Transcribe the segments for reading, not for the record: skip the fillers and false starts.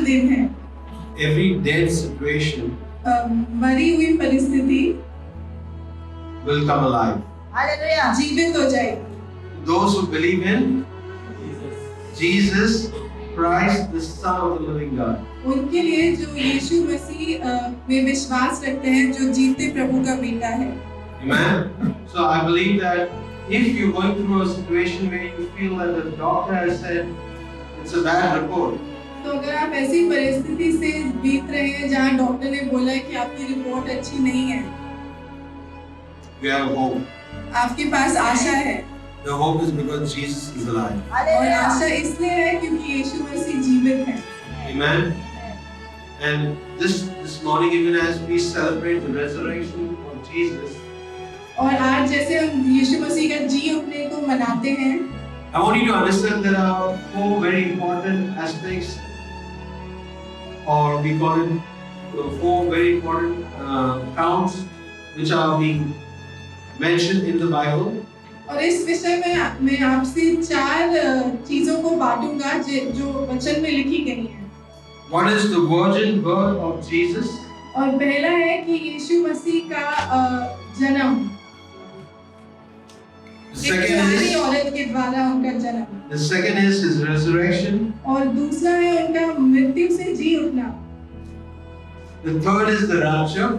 दिन है। Every dead situation मरी हुई परिस्थिति will come alive. जीवित हो जाएगी। Those who believe in Jesus Christ, the Son of the living God. उनके लिए जो यीशु मसीह में विश्वास रखते हैं, जो जीते प्रभु का बेटा है। Amen. So I believe that if you're going through a situation where you feel that the doctor has said it's a bad report, तो अगर आप ऐसी परिस्थिति से बीत रहे हैं जहाँ डॉक्टर ने बोला है कि आपकी रिपोर्ट अच्छी नहीं है, you have hope. आपके पास आशा है। The hope is because Jesus is alive. और आशा इसलिए है क्योंकि यीशु मसीह जीवित है। Amen. And this morning, even as we celebrate the resurrection of Jesus, और आज जैसे हम यीशु मसीह का जी उठने को मनाते हैं, I want you to understand there are four very important aspects, or we call it four very important counts which are being mentioned in the Bible. और इस विषय में मैं आपसे 4 चीजों को बांटूंगा जो वचन में लिखी गई हैं। One is the virgin birth of Jesus. और पहला है कि यीशु मसीह का जन्म, एक औरत के द्वारा उनका जन्म। The second is his resurrection. और दूसरा है उनका मृत्यु से जी उठना। The third is the rapture.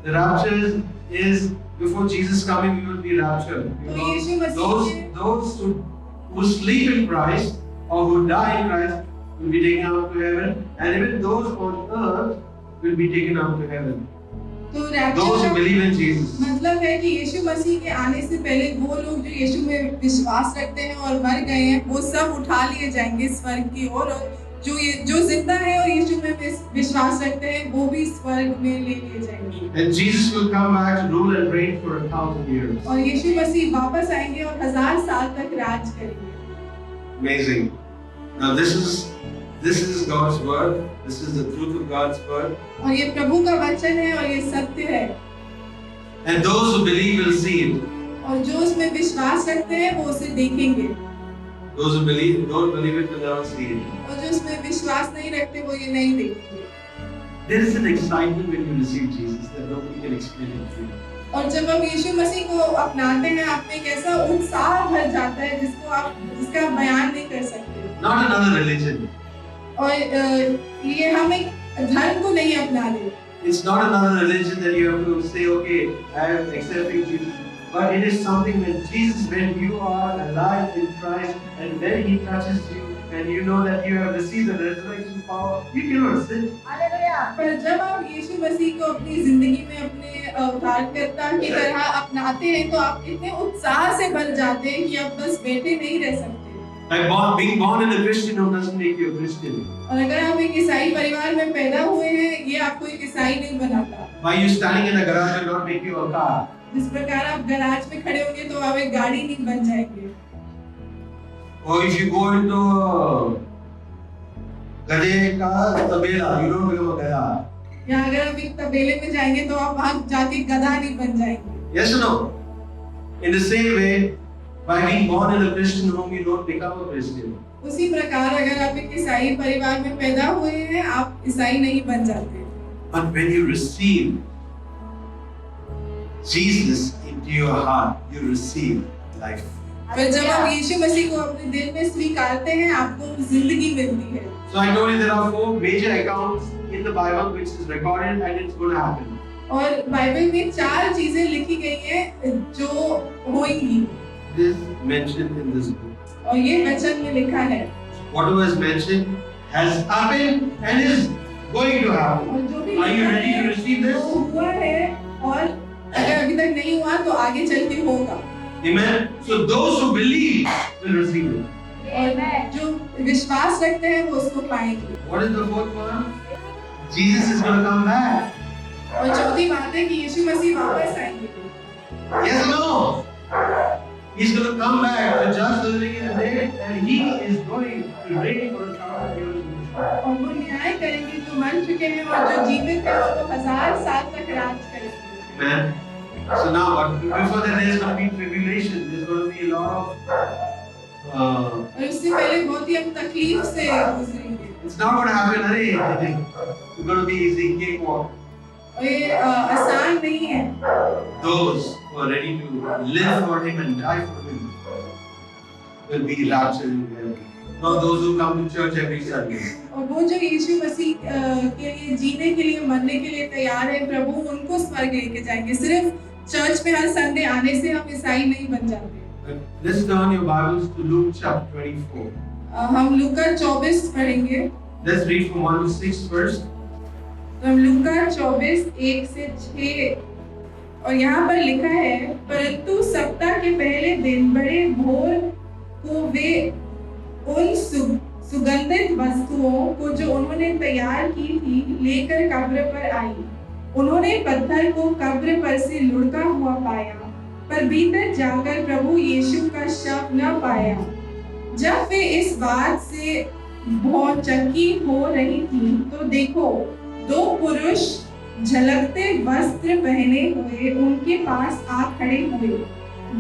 The rapture is before Jesus coming, we will be raptured. Those who sleep in Christ or who die in Christ will be taken up to heaven, and even those on earth will be taken up to heaven. Those who believe in Jesus. मतलब है कि यीशु मसीह के आने से पहले वो लोग जो यीशु में विश्वास रखते हैं और मर गए हैं, वो सब उठा लिए जाएंगे स्वर्ग की ओर, और जो जिंदा है और यीशु में विश्वास रखते हैं वो भी स्वर्ग में ले लिए जाएंगे। And Jesus will come back to rule and reign for 1,000 years. और यीशु मसीह वापस आएंगे और 1000 साल तक राज करेंगे। Amazing. Now this is God's word. This is the truth of God's word. और ये प्रभु का वचन है और ये सत्य है। And those who believe will see it. और जो उसमें विश्वास रखते हैं वो उसे देखेंगे। Those who don't believe it will never see it. और जो उसमें विश्वास नहीं रखते वो ये नहीं देखेंगे। There is an excitement when you receive Jesus that nobody can explain it to you. और जब हम यीशु मसीह को अपनाते हैं, आप में एक ऐसा उत्साह भर जाता है जिसका बयान नहीं कर सकते। Not another religion. और ये हम एक धर्म को नहीं अपना रहे। It's not another religion that you have to say, okay, I am accepting Jesus. But it is something when Jesus, when you are alive in Christ, and when He touches you, and you know that you have received the resurrection power, you cannot sin. पर जब आप यीशु मसीह को अपनी जिंदगी में अपने उद्धारकर्ता की तरह अपनाते हैं, तो आप इतने उत्साह से भर जाते हैं कि आप बस बैठे नहीं रह सकते। Like being born in a Christian home doesn't make you a Christian. और अगर आप एक ईसाई परिवार में पैदा हुए हैं, ये आपको एक ईसाई नहीं बनाता। By you standing in a garage will not make you a car. जिस प्रकार आप गैराज में खड़े होंगे तो आप एक गाड़ी नहीं बन जाएंगे। Or if you go into गधे का तबेला, you don't become a गधा. या अगर आप एक तबेले में जाएंगे तो आप वहाँ जाके गधा नहीं बन जाएंगे। Yes or no? In the same way, by being born in a Christian home, you don't become a Christian. उसी प्रकार अगर आप एक ईसाई परिवार में पैदा हुए हैं, आप ईसाई नहीं बन जाते। But when you receive Jesus into your heart, you receive life. पर जब आप यीशु मसीह को अपने दिल में स्वीकारते हैं, आपको जिंदगी मिलती है। So I told you there are 4 major accounts in the Bible which is recorded and it's going to happen. और बाइबल में 4 चीजें लिखी गई हैं जो होंगी। This is mentioned in this book. और ये वचन में लिखा है। Whatever is mentioned has happened and is going to happen. और जो भी Are you ready to receive this? हुआ है और अगर अभी तक नहीं हुआ तो आगे चल के होगा। Amen. So those who believe will receive it. और जो विश्वास रखते हैं वो उसको पाएंगे। What is the fourth one? Jesus is going to come back. और चौथी बात है कि यीशु मसीह वापस आएंगे। Yes or no? He's going to come back to judge the living and the dead, and He is going to reign for 1,000 years. और वो न्याय करेंगे जो मर चुके हैं और जो जीवित हैं वो 1000 साल तक राज करेंगे। Amen. So now, before that, there's going to be tribulation. There's going to be a lot of और उससे पहले बहुत ही हम तकलीफ से गुजरेंगे। It's not going to happen. It's going to be easy cakewalk. और ये आसान नहीं है. Those who are ready to live for Him and die for Him will be raptured in heaven. Not those who come to church every Sunday. और वो जो यीशु मसीह के लिए जीने के लिए मरने के लिए तैयार है, प्रभु उनको स्वर्ग लेके जाएंगे. सिर्फ चर्च में हर संडे आने से हम ईसाई नहीं बन जाते. Let's turn your Bibles to Luke chapter 24. हम लूका 24 पढ़ेंगे. Let's read from 1 to 6 first. तो हम लूका 24 1 से 6 और यहाँ पर लिखा है, परंतु सप्ताह के पहले दिन बड़े भोर को वे उन सुगंधित वस्तुओं को जो उन्होंने तैयार की थी लेकर कब्र पर आई. उन्होंने पत्थर को कब्र पर से लुढ़का हुआ पाया, पर भीतर जाकर प्रभु यीशु का शव न पाया. जब वे इस बात से भौचक्की हो रही थी तो देखो, दो पुरुष झलकते वस्त्र पहने हुए उनके पास आ खड़े हुए.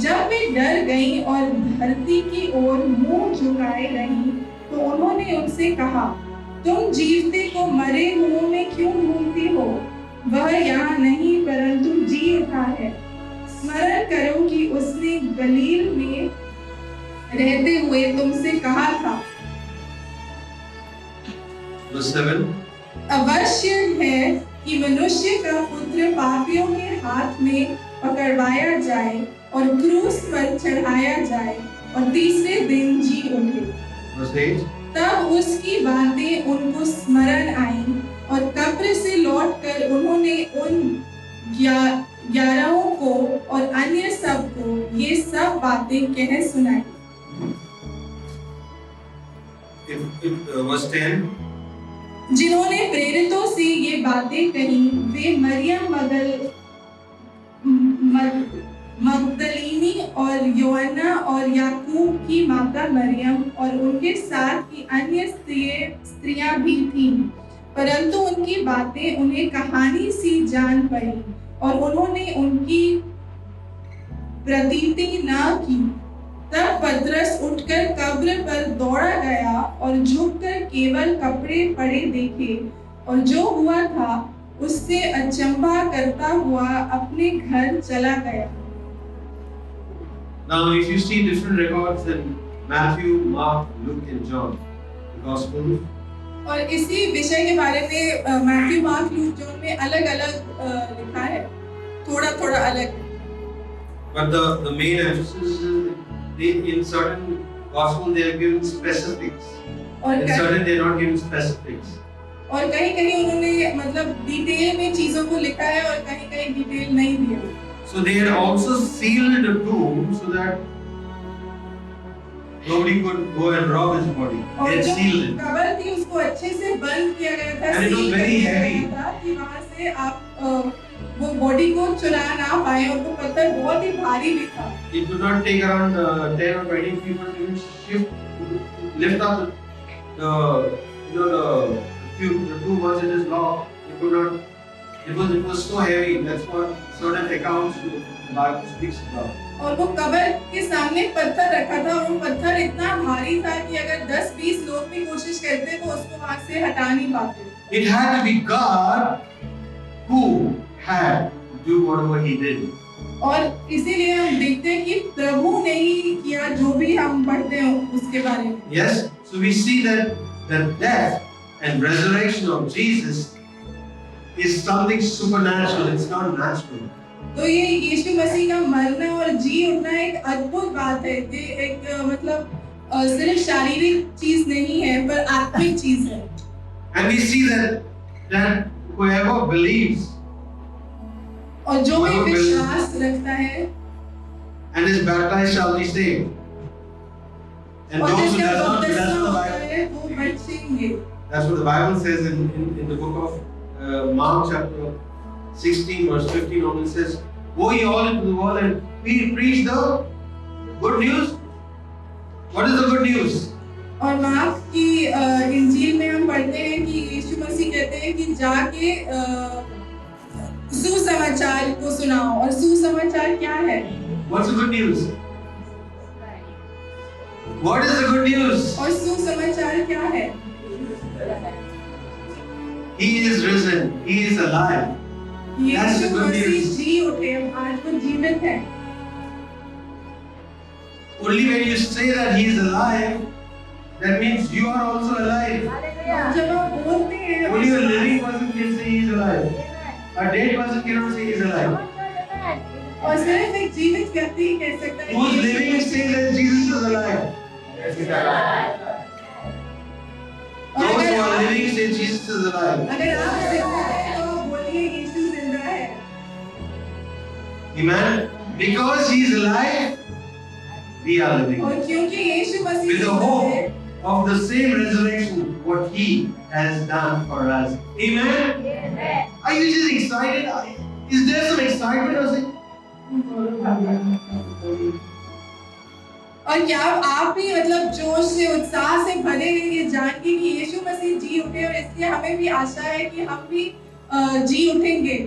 जब वे डर गईं और धरती की ओर मुंह झुकाए रहीं, तो उन्होंने उनसे कहा, तुम जीवते को मरे हुओं में क्यों ढूंढती हो? वह यहाँ नहीं परंतु जी उठा है. स्मरण करो कि उसने गलील में रहते हुए तुमसे कहा था. अवश्य है कि मनुष्य का पुत्र पापियों के हाथ में पकड़वाया जाए और क्रूस पर चढ़ाया जाए और तीसरे दिन जी उठे. तब उसकी बातें उनको स्मरण आईं और कब्र से लौटकर उन्होंने उन 11 को और अन्य सब को ये सब बातें कह सुनाई. Verse 10. जिन्होंने प्रेरितों से ये बातें कही वे मरियम मगदलीनी और योअन्ना और याकूब की माता मरियम और उनके साथ की अन्य स्त्रियां भी थीं. परंतु उनकी बातें उन्हें कहानी सी जान पड़ी और उन्होंने उनकी प्रतीति न की. तब पतरस उठकर कब्र पर दौड़ा गया और झुककर केवल कपड़े पड़े देखे और जो हुआ था उससे अचंभा करता हुआ अपने घर चला गया. Now, if you see different records in Matthew, Mark, Luke, and John, the Gospels, और इसी विषय के बारे में मैथ्यू, मार्क, लूक, जॉन में अलग-अलग लिखा है, थोड़ा अलग. But the main emphasis is in certain Gospels they are given specifics. In certain they are not given specifics. और कहीं उन्होंने मतलब डिटेल में चीजों को लिखा है और कहीं डिटेल नहीं दिया. So they had also sealed the tomb so that nobody could go and rob his body. They had sealed it. कब्र थी उसको अच्छे से बंद किया गया था. And it was very heavy. कि वहाँ से आप वो बॉडी को चुरा ना पाए और वो पत्थर बहुत ही भारी भी था. It could not take around 10 or 20 people to lift up the tomb once it is locked. It could not. It was so heavy. That's what certain accounts the Bible speaks about. और वो कब्र के सामने पत्थर रखा था और वो पत्थर इतना भारी था कि अगर 10-20 लोग भी कोशिश करते वो उसको वहाँ से हटा नहीं पाते. It had to be God who had to do whatever He did. और इसीलिए हम देखते हैं कि प्रभु ने ही किया जो भी हम पढ़ते हैं उसके बारे में. Yes, so we see that the death and resurrection of Jesus is something supernatural. It's not natural. तो ये यीशु मसीह का मरना और जी उठना एक अद्भुत बात है. ये एक मतलब सिर्फ शारीरिक चीज नहीं है पर आत्मिक चीज है. And we see that whoever believes और जो भी विश्वास रखता है and is baptized shall be saved. And those who does not, that's what the Bible. वो बचेंगे. That's what the Bible says in the book of Mark chapter 16 verse 15 on. It says, "Go ye all into the world and preach the good news." What is the good news? और mark की इंजील में हम पढ़ते हैं कि यीशु मसीह कहते हैं कि जाके सुसमाचार को सुनाओ. और सुसमाचार क्या है? What's the good news? What is the good news? और सुसमाचार क्या है? He is risen. He is alive. That's the Yeshu good Masih news. जी उठे, आज वो जीवित है। Only when you say that He is alive, that means you are also alive. जब आप बोलते हैं, Only a living person can say He is alive. A dead person cannot say He is alive. और सिर्फ एक जीवित व्यक्ति ही कह सकता है Who is कि living and saying that Jesus is alive? और Those who are अगर living say Jesus is alive. आप जिंदा हैं तो आप बोलिए यीशु जिंदा है। Amen. Because He is alive, we are living. और क्योंकि यीशु मसीह With the जिंदा है, hope of the same resurrection, what He has done for us. Amen. Are you just excited? Is there some excitement or something? और क्या आप भी मतलब जोश से उत्साह से भरे हैं ये जान के कि यीशु मसीह जी उठे, और इसलिए हमें भी आशा है कि हम भी जी उठेंगे।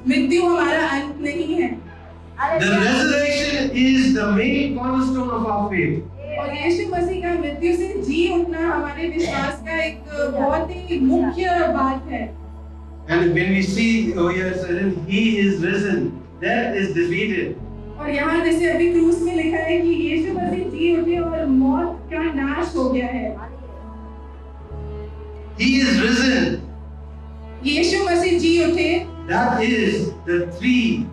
मृत्यु हमारा अंत नहीं है। The resurrection is the main cornerstone of our faith. और यीशु मसीह का मृत्यु से जी उठना हमारे विश्वास का एक बहुत ही मुख्य बात है। And when we see over here said He is risen, death is defeated. और यहाँ जैसे अभी क्रूस में लिखा है कि यीशु मसीह जी उठे और मौत का नाश हो गया है। He is risen. यीशु मसीह जी उठे। That is the three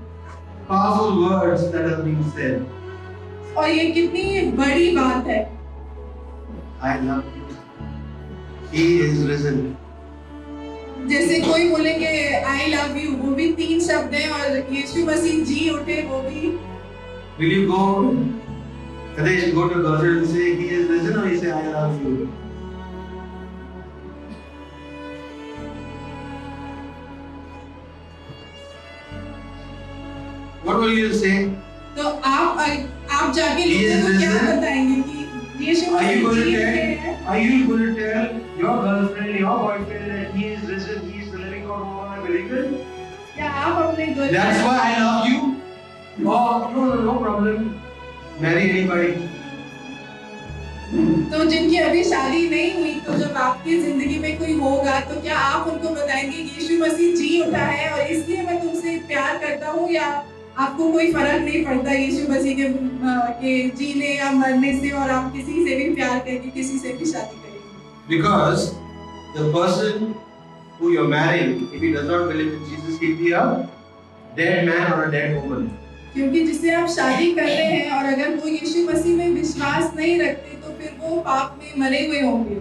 powerful words that are being said. और ये कितनी बड़ी बात है। I love you. He is risen. जैसे कोई बोलेंगे I love you, वो भी 3 शब्द हैं, और यीशु मसीह जी उठे वो भी। Will you go, Kadesh, go to God and say He is risen, or you say I love you? What will you say? तो आप जाके He is लोगों को क्या risen. बताएंगे कि यीशु Are you Masih going ji to उठे tell? हैं? Are you going to tell your girlfriend, your boyfriend that He is risen? He is the living God who I believe in. क्या आप अपने That's girlfriend why I love you. Oh, no problem. Marry anybody. तो जिनकी अभी शादी नहीं हुई, तो जब आपकी जिंदगी में कोई होगा तो क्या आप उनको बताएंगे यीशु मसीह जी उठा है और इसलिए मैं तुमसे प्यार करता हूँ, या आपको कोई फर्क नहीं पड़ता यीशु मसीह के जीने या मरने से, और आप किसी से भी प्यार करेंगे, किसी से भी शादी करेंगे? Because the person who you're marrying, if he does not believe in Jesus, he'll be a dead man or a dead woman. क्योंकि जिससे आप शादी कर रहे हैं और अगर वो यीशु मसीह में विश्वास नहीं रखते तो फिर वो पाप में मरे हुए होंगे।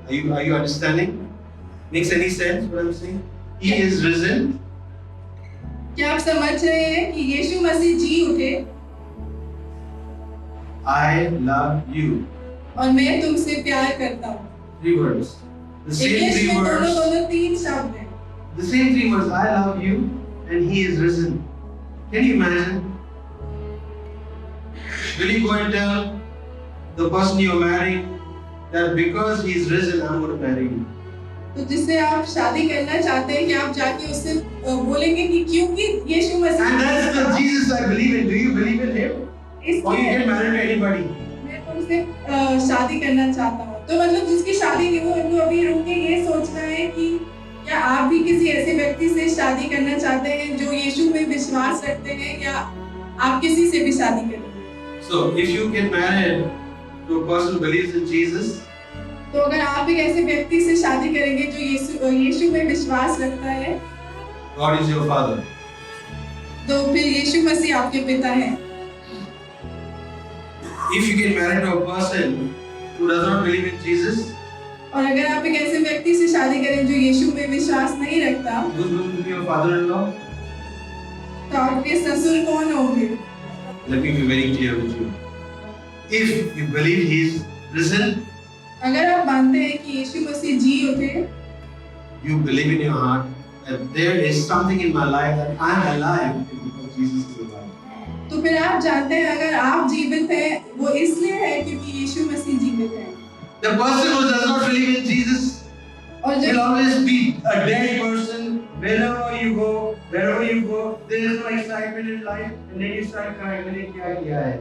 Are you understanding? Makes any sense what I'm saying? He is risen. क्या आप समझ रहे हैं कि यीशु मसीह जी उठे? I love you. और मैं तुमसे प्यार करता हूँ। 3 words. The same इंग्लिश 3 में words. दोनों 3 शब्द हैं। The same 3 words. I love you, and He is risen. Can you imagine? Will you go and tell the person you're marrying that because He is risen, I'm going to marry you? तो जिससे आप शादी करना चाहते हैं कि आप जाके उससे बोलेंगे कि क्योंकि यीशु मसीह And that's the Jesus I believe in. Do you believe in Him? Or you इसलिए get married to anybody? मैं तुमसे शादी करना चाहता हूँ। तो मतलब जिसकी शादी नहीं हुई, उनको अभी रुक के ये सोचना है कि क्या आप भी किसी ऐसे व्यक्ति से शादी करना चाहते हैं जो यीशु में विश्वास रखते हैं, या आप किसी से भी शादी करेंगे? So, if you get married to a person who believes in Jesus, तो अगर आप एक ऐसे व्यक्ति से शादी करेंगे जो यीशु में विश्वास रखता है, God is your father. तो फिर यीशु मसीह आपके पिता हैं। If you get married to a person who does not believe in Jesus, और अगर आप एक ऐसे व्यक्ति से शादी करें जो यीशु में विश्वास नहीं रखता, who's going to be your father-in-law? तो आपके ससुर कौन होंगे? Let me be very clear with you. If you believe He is risen, अगर आप मानते हैं कि यीशु मसीह जी उठे, you believe in your heart that there is something in my life that I am alive because Jesus is alive. तो फिर आप जानते हैं अगर आप जीवित हैं वो इसलिए है क्योंकि यीशु मसीह जीवित है। The person who does not believe in Jesus और will जो always be a dead person. Wherever you go, there is no excitement in life, and then you start crying, मैंने क्या किया है?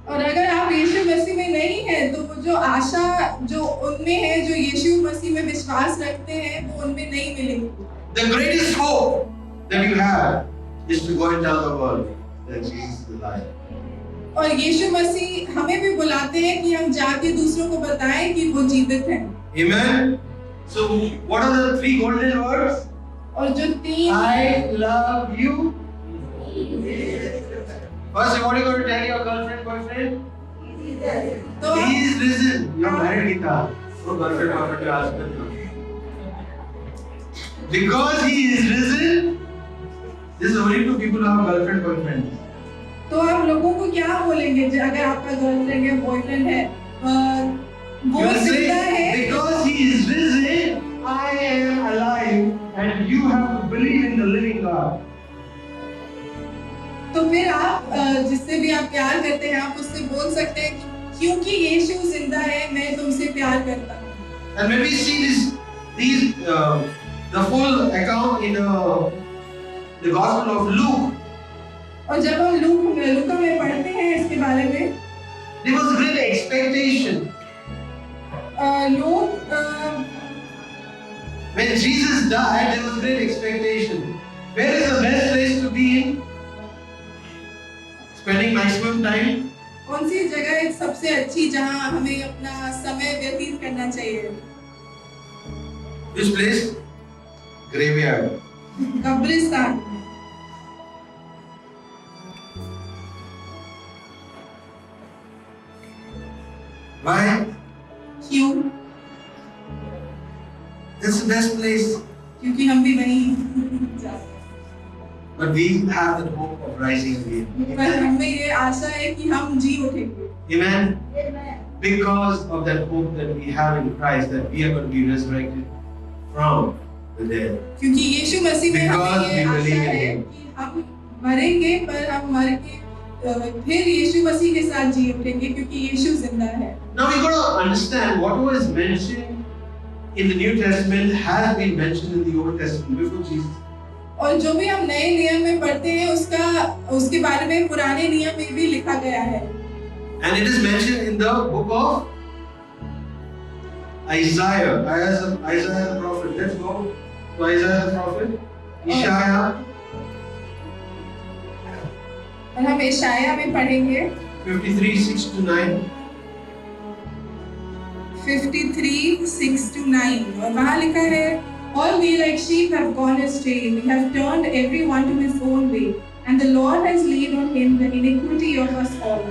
और अगर आप यीशु मसीह में नहीं है तो वो जो आशा जो उनमें है, जो यीशु मसीह में विश्वास रखते हैं, वो उनमें नहीं मिलेगी। The greatest hope that you have is to go and tell the world that Jesus is alive. और यीशु मसीह हमें भी बुलाते हैं कि हम जाके दूसरों को बताएं कि वो जीवित हैं। Amen. So what are the three golden words? और जो तीन I love you. First, what are you going to tell your girlfriend, boyfriend? तो He is risen. You are married, Gita. So girlfriend, boyfriend, your husband. Because he is risen. This is only to people who have girlfriend, boyfriend. तो आप लोगों को क्या बोलेंगे अगर आपका girlfriend या बॉयफ्रेंड है, वो जिंदा है? Because he is risen, I am alive, and you have to believe in the living God. तो फिर आप जिससे भी आप प्यार करते हैं, आप उससे बोल सकते हैं कि क्योंकि यीशु जिंदा है, मैं तुमसे प्यार करता हूँ। And when we see the full account in the Gospel of Luke, और जब हम लूका में पढ़ते हैं इसके बारे में, there was great expectation. लोग When Jesus died, there was great expectation. Where is the best place to be in? Spending maximum time? कौन सी जगह सबसे अच्छी जहां हमें अपना समय व्यतीत करना चाहिए? Which place? Graveyard. कब्रिस्तान। Why? क्यों? That's the best place. क्योंकि हम भी वहीं जाते हैं। But we have the hope of rising again. पर हमें ये आशा है कि हम जी उठेंगे। Amen. Because of that hope that we have in Christ, that we are going to be resurrected from the dead. क्योंकि यीशु मसीह में Because हमें ये we आशा believe in है Him. कि हम मरेंगे, पर हम मर के फिर यीशु मसीह के साथ जी उठेंगे, क्योंकि यीशु जिंदा है। Now we got to understand what was mentioned in the New Testament has been mentioned in the Old Testament before Jesus. और जो भी हम नए नियम में पढ़ते हैं, उसके बारे में पुराने नियम में भी लिखा गया है। And it is mentioned in the book of Isaiah the prophet. Let's go to Isaiah the prophet. Isaiah. और हम इशाया में पढ़ेंगे 53:6-9. 53:6-9, और वहाँ लिखा है, All we like sheep have gone astray, we have turned everyone to his own way, and the Lord has laid on him the iniquity of us all.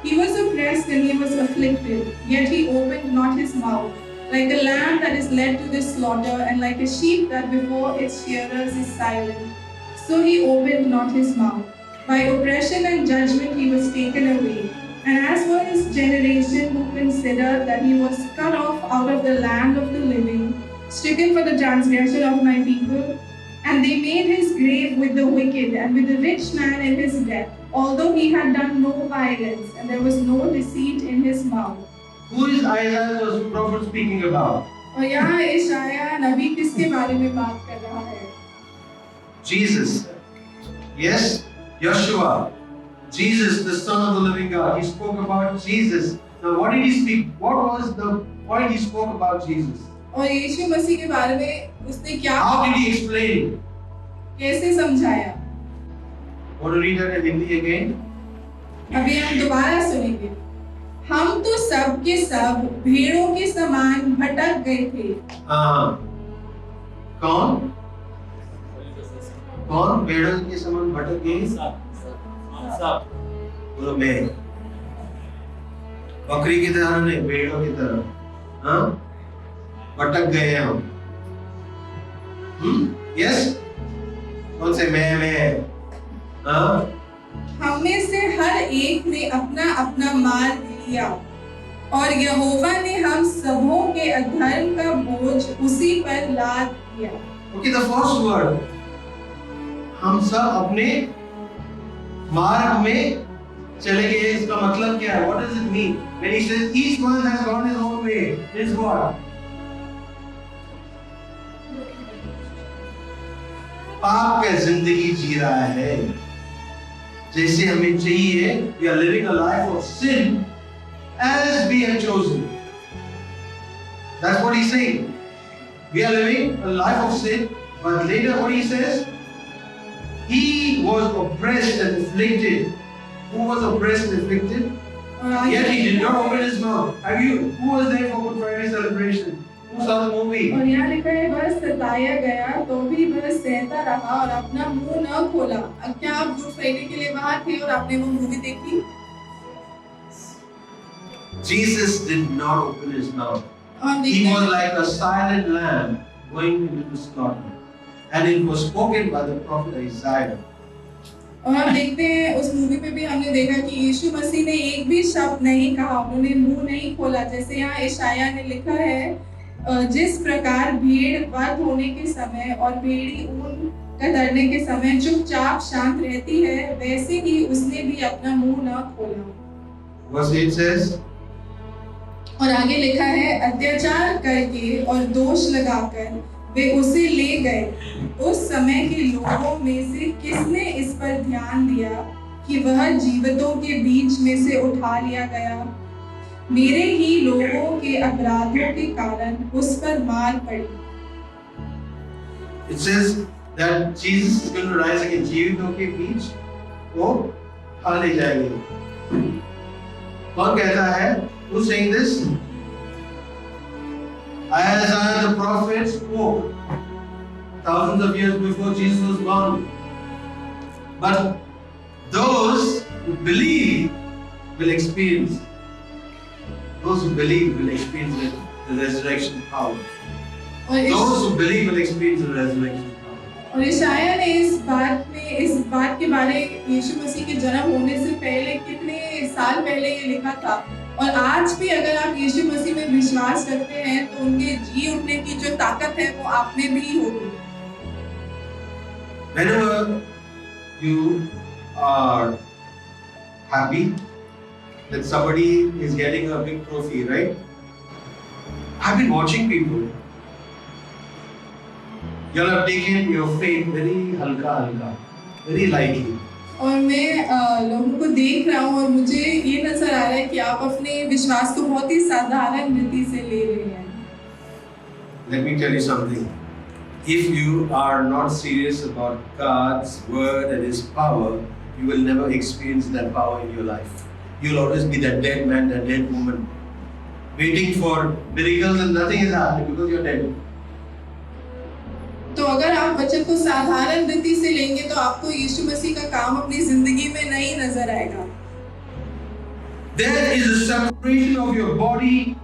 He was oppressed and he was afflicted, yet he opened not his mouth. Like a lamb that is led to the slaughter, and like a sheep that before its shearers is silent, so he opened not his mouth. By oppression and judgment he was taken away. And as for his generation, who considered that he was cut off out of the land of the living, stricken for the transgression of my people, and they made his grave with the wicked and with the rich man in his death, although he had done no violence, and there was no deceit in his mouth. Who is Isaiah the prophet speaking about? और यहाँ इशाया नबी किसके बारे में बात कर रहा है? Jesus. Yes, Yeshua. Jesus, the Son of the living God. He spoke about Jesus. Now, what did he speak? What was the point he spoke about Jesus? और यीशु मसीह के बारे में उसने क्या? How did he explain? कैसे समझाया? Want to read that in Hindi again? अभी हम दोबारा सुनेंगे। हम तो सब के सब भेड़ों के समान भटक गए थे। कौन? कौन भेड़ों के समान भटक गए? बोलो मैं। बकरी की तरह नहीं, भेड़ों की तरह। हाँ? भटक गए हम। यस? कौन से मैं? हाँ? हम में से हर एक ने अपना अपना मार्ग लिया, और यहोवा ने हम सबों के अधर्म का बोझ उसी पर लाद दिया। Okay, the first word. हम सब अपने मार्ग में चले गए, इसका मतलब क्या है? What does it mean? When he says each one has gone his own way, is what? पाप का जिंदगी जी रहा है। जैसे हमें चाहिए. We are living a life of sin as we have chosen. That's what he's saying. We are living a life of sin, but later what he says, he was oppressed and afflicted. Who was oppressed and afflicted? Yet he did not open his mouth. Who was there for Good Friday celebration? Who saw the movie? और यहाँ लिखा है वह सताया गया तो भी वह सहता रहा और अपना मुंह न खोला. क्या आप गुड फ्राइडे के लिए वहाँ थे और आपने वो मूवी देखी? Jesus did not open his mouth. He was like a silent lamb going into the slaughter. And it was spoken by the prophet Isaiah. और हम देखते हैं उस मूवी में भी हमने देखा कि यीशु मसीह ने एक भी शब्द नहीं कहा, उन्होंने मुंह नहीं खोला. जैसे यहाँ यशायाह ने लिखा है, जिस प्रकार भेड़ वध होने के समय और भेड़ी ऊन कतरने के समय चुपचाप शांत रहती है, वैसे ही उसने भी अपना मुंह न खोला. Verse 8 says, और आगे लिखा है, अत्याचार करके और दोष लगाकर वे उसे ले गए. उस समय के लोगों में से किसने इस पर ध्यान दिया कि वह जीवितों के बीच में से उठा लिया गया? मेरे ही लोगों के अपराधों के कारण उस पर मार पड़ी. It says that Jesus is going to rise again. जीवितों के बीच वो उठा ले जाएंगे. कौन कहता है? Who's saying this? Isaiah the prophet spoke thousands of years before Jesus was born. But those who believe will experience. Those who believe will experience the resurrection power. Those who believe will experience the resurrection power. और यशायाह ने इस बात के बारे यीशु मसीह के जन्म होने से पहले कितने साल पहले ये लिखा था. और आज भी अगर आप यीशु मसीह में विश्वास करते हैं तो उनके जी उठने की जो ताकत है वो आप में भी होगी. Whenever you are happy that somebody is getting a big trophy, right? I've been watching people. You all have taken your faith very halka, very lightly. और मैं लोगों को देख रहा हूँ और मुझे ये नजर आ रहा है कि आप अपने विश्वास को बहुत ही साधारण रीति से ले रहे हैं. Let me tell you something. If you are not serious about God's word and His power, you will never experience that power in your life. You'll always be that dead man, that dead woman, waiting for miracles and nothing is happening because you're dead. तो अगर आप वचन को साधारण रीति से लेंगे तो आपको यीशु मसीह का काम अपनी जिंदगी में नहीं नजर आएगा. There is a separation of your body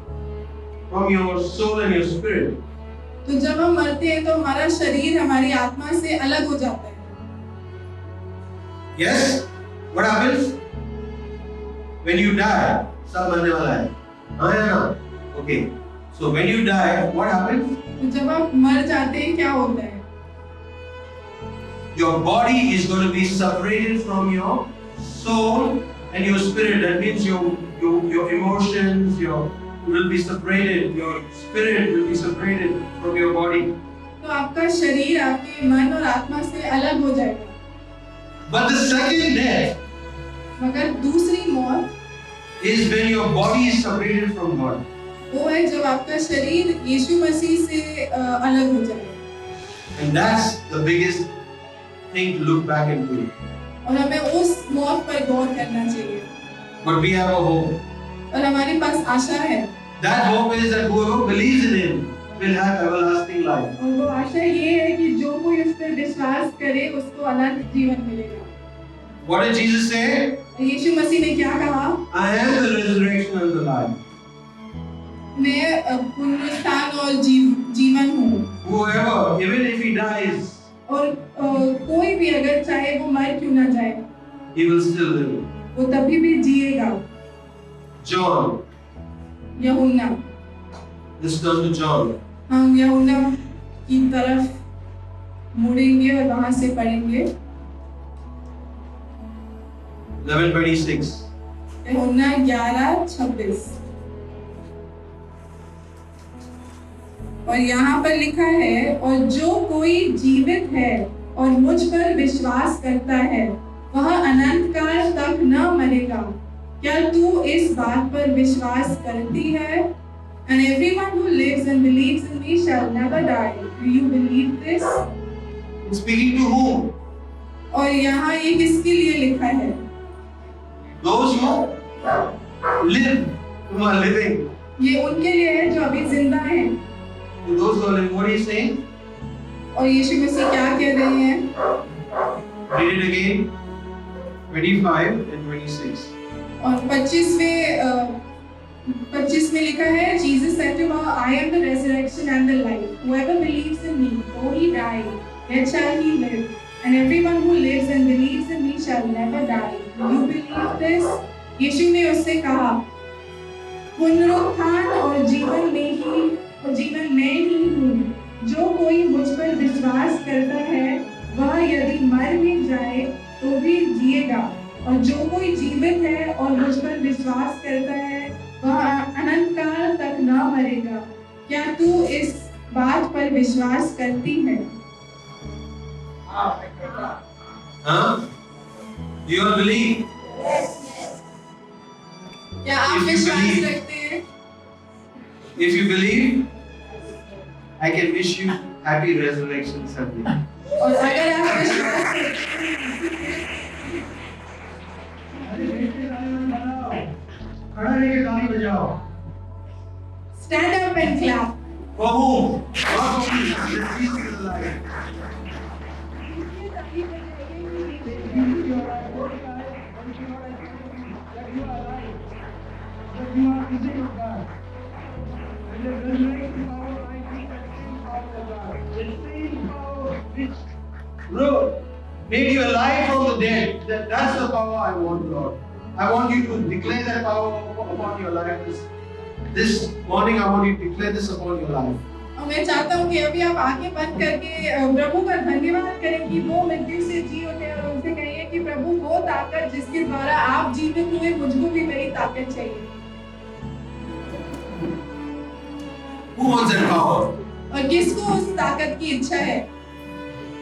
from your soul and your spirit. तो जब हम मरते हैं तो हमारा शरीर हमारी आत्मा से अलग हो जाता है. Yes? What happens? When you die, सब मरने वाला है. हाँ या ना? Okay. So when you die, what happens? तो जब आप मर जाते हैं क्या होता है? Your body is going to be separated from your soul and your spirit. That means your emotions, will be separated. Your spirit will be separated from your body. तो आपका शरीर आपके मन और आत्मा से अलग हो जाएगा. But the second death, मगर दूसरी मौत is when your body is separated from God. वो है जब आपका शरीर यीशु मसीह से अलग हो जाए. And that's the biggest thing to look back into. और हमें उस मौत पर गौर करना चाहिए. But we have a hope. और हमारे पास आशा है. That hope is that whoever believes in Him will have everlasting life. और वो आशा ये है कि जो कोई उस पर विश्वास करे उसको अनंत जीवन मिलेगा. What did Jesus say? यीशु मसीह ने क्या कहा? I am the resurrection and the life. मैं पुनरुत्थान और जीवन हूँ. Whoever, even if he dies, और कोई भी अगर चाहे वो मर क्यों ना जाए, he will still live. वो तभी भी जिएगा. John. यूहन्ना. Let's turn to John. हम यूहन्ना की तरफ मुड़ेंगे और वहाँ से पढ़ेंगे. 11:26. यूहन्ना 11:26. और यहाँ पर लिखा है, और जो कोई जीवित है और मुझ पर विश्वास करता है वह अनंत काल तक न मरेगा। क्या तू इस बात पर विश्वास करती है? And everyone who lives and believes in me shall never die. Do you believe this? It's speaking to whom? और यहाँ ये किसके लिए लिखा है? Those who live, who are living. ये उनके लिए है जो अभी जिंदा हैं। To those who are living, what are you saying? और यीशु मसीह क्या कह रहे हैं? Read it again. 25 and 26. और 25 में लिखा है, Jesus said to her, I am the resurrection and the life. Whoever believes in me, though he die, yet shall he live. And everyone who lives and believes in me shall never die. Do you believe this? यीशु ने उससे कहा, पुनरुत्थान और जीवन मैं ही हूँ। जो कोई मुझ पर विश्वास करता है, वह यदि मर भी जाए तो भी जिएगा, और जो कोई जीवित है और मुझ पर विश्वास करता है, वह अनंत काल तक न मरेगा। क्या तू इस बात पर विश्वास करती है? Do you believe? क्या आप विश्वास रखते हैं? If you believe, I can wish you happy resurrection Sunday. और अगर आप विश्वास करते हैं, stand up and clap. For whom? God for me. Jesus is alive. Lord, made you alive from the dead. That's the power I want, Lord. I want you to declare that power upon your life. This morning, I want you to declare this upon your life. और मैं चाहता हूँ कि अभी आप आंखें बंद करके प्रभु का धन्यवाद करें कि वो मृत्यु से जी उठे, और उनसे कहिए कि प्रभु वो ताकत जिसके द्वारा आप जीवित हुए, मुझको भी मेरी ताकत चाहिए। Who wants that power? और किसको उस ताकत की इच्छा है?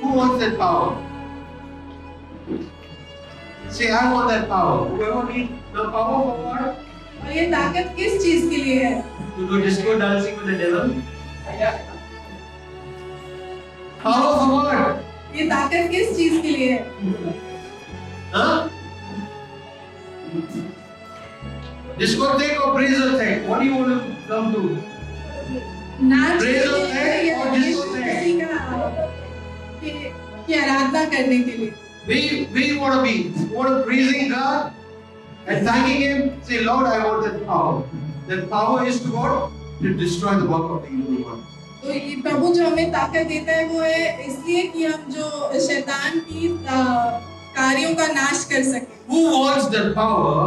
Who wants that power? Say, I want that power. Whoever needs the power for what? और ये ताकत किस चीज के लिए है? To do disco dancing with the devil? Power for what? ये ताकत किस चीज के लिए है? Huh? Discotheque or praise-o-theque? What do you want to come to? नाच Praise-o-theque या or यीशु discotheque? मसीह की आराधना करने के लिए? Where you want to be? You want to praising God and thanking Him? Say, Lord, I want that power. That power is to what? To destroy the work of the evil one. तो ये प्रभु जो हमें ताकत देता है वो है इसलिए कि हम जो शैतान की कार्यों का नाश कर सकें। Who wants that power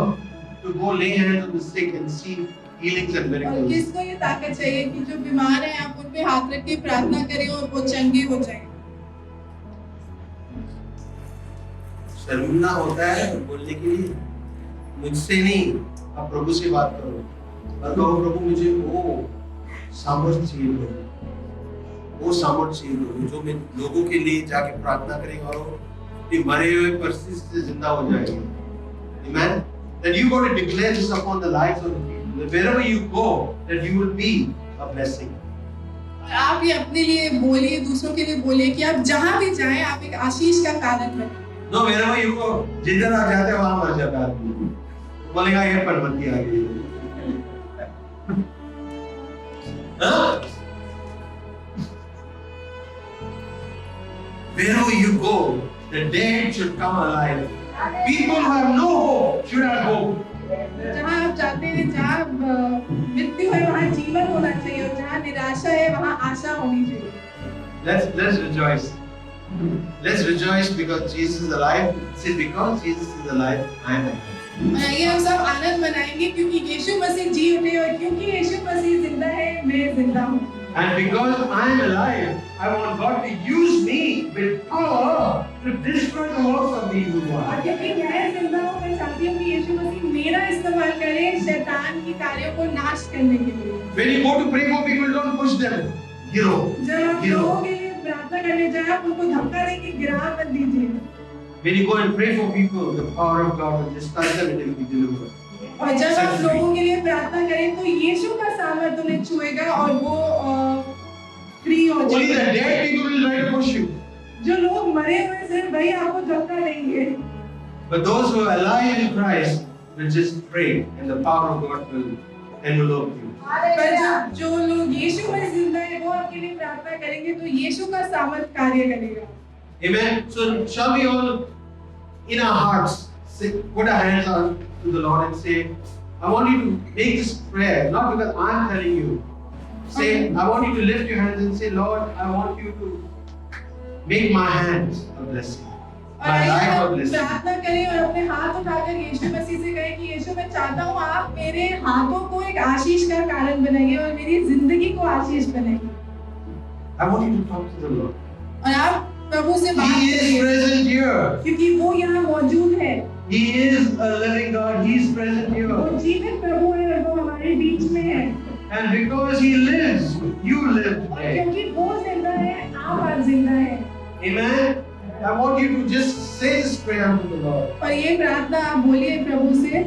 to go lay hands on the sick and see healings and और miracles? किसको ये ताकत चाहिए कि जो बीमार हैं आप उन पे हाथ रख के प्रार्थना करें और वो चंगे हो जाएं? शर्मिंदा होता है बोलने के लिए, मुझसे नहीं, आप प्रभु से बात करो और कहो, प्रभु मुझे वो सामर्थ्य चाहिए, प्रभु वो सामर्थ्य चाहिए, प्रभु जो मैं लोगों के लिए जाके प्रार्थना करेगा और वो मरे हुए परिस्थिति से जिंदा हो जाएंगे। Amen. That you got to declare this upon the lives of the people. That wherever you go, that you will be a blessing. आप ये अपने लिए बोलिए, दूसरों के लिए बोलिए कि आप जहाँ भी जाएं आप एक आशीष का कारण बनें। No, wherever you go, जिधर आप जाते हैं वहाँ मर जाता है आदमी। बोलेगा ये परमती आ गई। हाँ? Wherever you go, the dead should come alive. People who have no hope should have hope. जहाँ आप जाते हैं, जहाँ मृत्यु है वहाँ जीवन होना चाहिए, और जहाँ निराशा है वहाँ आशा होनी चाहिए। Let's rejoice. Let's rejoice because Jesus is alive. Say, because Jesus is alive, I am alive. आइए हम सब आनंद मनाएंगे क्योंकि यीशु मसीह जी उठे, और क्योंकि यीशु मसीह जिंदा है, मैं जिंदा हूँ। And because I am alive, I want God to use me with power to destroy the works of the evil one. और क्योंकि मैं जिंदा हूँ, मैं चाहती हूँ कि यीशु मसीह मेरा इस्तेमाल करे शैतान की कार्यों को नाश करने के लिए। When you go to pray for people, don't push them. Hero. जब आप लोगों के लिए प्रार्थना करने जाए, आप उनको धक्का देके गिरा मत दीजिए। when you go and pray for people, the power of God will just touch them and they will be delivered. और जब आप लोगों के लिए प्रार्थना करें तो यीशु का सामर्थ्य उन्हें छुएगा और वो फ्री हो Only the जाएंगे। dead people will try to push you. जो लोग मरे हुए सिर्फ वही आपको धक्का देंगे। But those who are alive in Christ will just pray and the power of God will envelope you. पर जो लोग यीशु में जिंदा है वो आपके लिए प्रार्थना करेंगे तो यीशु का सामर्थ कार्य करेगा। Amen. So shall we all in our hearts put our hands on to the Lord and say, I want you to make this prayer, not because I'm telling you. Say, I want you to lift your hands and say, Lord, I want you to make my hands a blessing. My life a blessing. प्रार्थना करें और अपने हाथ उठाकर यीशु मसीह से कहें कि यीशु मैं चाहता हूँ आप मेरे हाथों को एक आशीष का कारण बनाइए और मेरी जिंदगी को आशीष बनाइए। I want you to talk to the Lord. और आप प्रभु से बात He is करिए present here. क्योंकि वो यहाँ मौजूद है। He is a living God. He is present here. वो जीवित प्रभु है और वो हमारे बीच में है। And because He lives, you live और today. क्योंकि वो जिंदा है आप आज जिंदा हैं। Amen. I want you to just say this prayer to the Lord. और ये प्रार्थना आप बोलिए प्रभु से।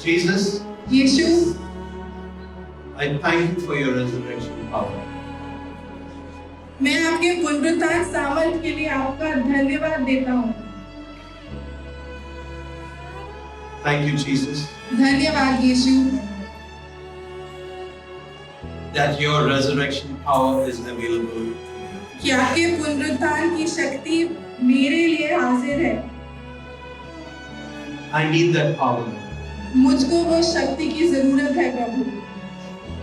Jesus, Yeshu I thank you for your resurrection power. मैं आपके पुनरुत्थान सामर्थ्य के लिए आपका धन्यवाद देता हूँ। Thank you, Jesus, धन्यवाद यीशु that your resurrection power is available to me. कि आपके पुनरुत्थान की शक्ति मेरे लिए हाजिर है। I need that power मुझको वो शक्ति की जरूरत है प्रभु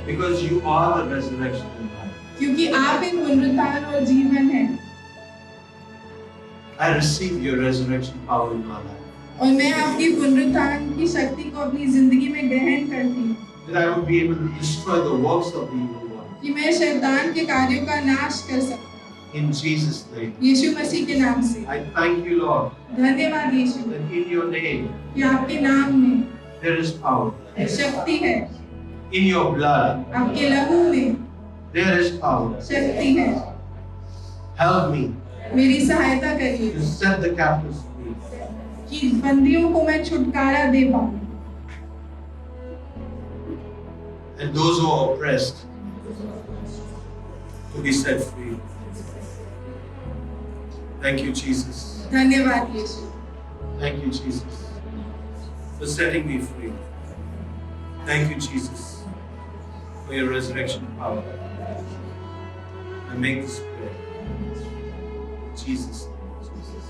because you are the resurrection and life. क्योंकि आप एक पुनरुत्थान और जीवन है। I receive your resurrection power in my life. और मैं आपकी पुनरुत्थान की शक्ति को अपनी जिंदगी में ग्रहण करती हूँ That I would be able to destroy the works of the evil one. कि मैं शैतान के कार्यों का नाश कर सकूं In Jesus' name. यीशु मसीह के नाम से। I thank you, Lord, धन्यवाद यीशु that in your name कि आपके नाम में there is power. शक्ति है, In your blood आपके लहू में there is power. शक्ति है। Help me मेरी सहायता करिए to set the captives free. कि बंदियों को मैं छुटकारा दे पाऊं And those who are oppressed to be set free. Thank you, Jesus. धन्यवाद यीशु Thank you, Jesus, for setting me free. Thank you, Jesus, for your resurrection power. I make this prayer. In Jesus' name, Jesus.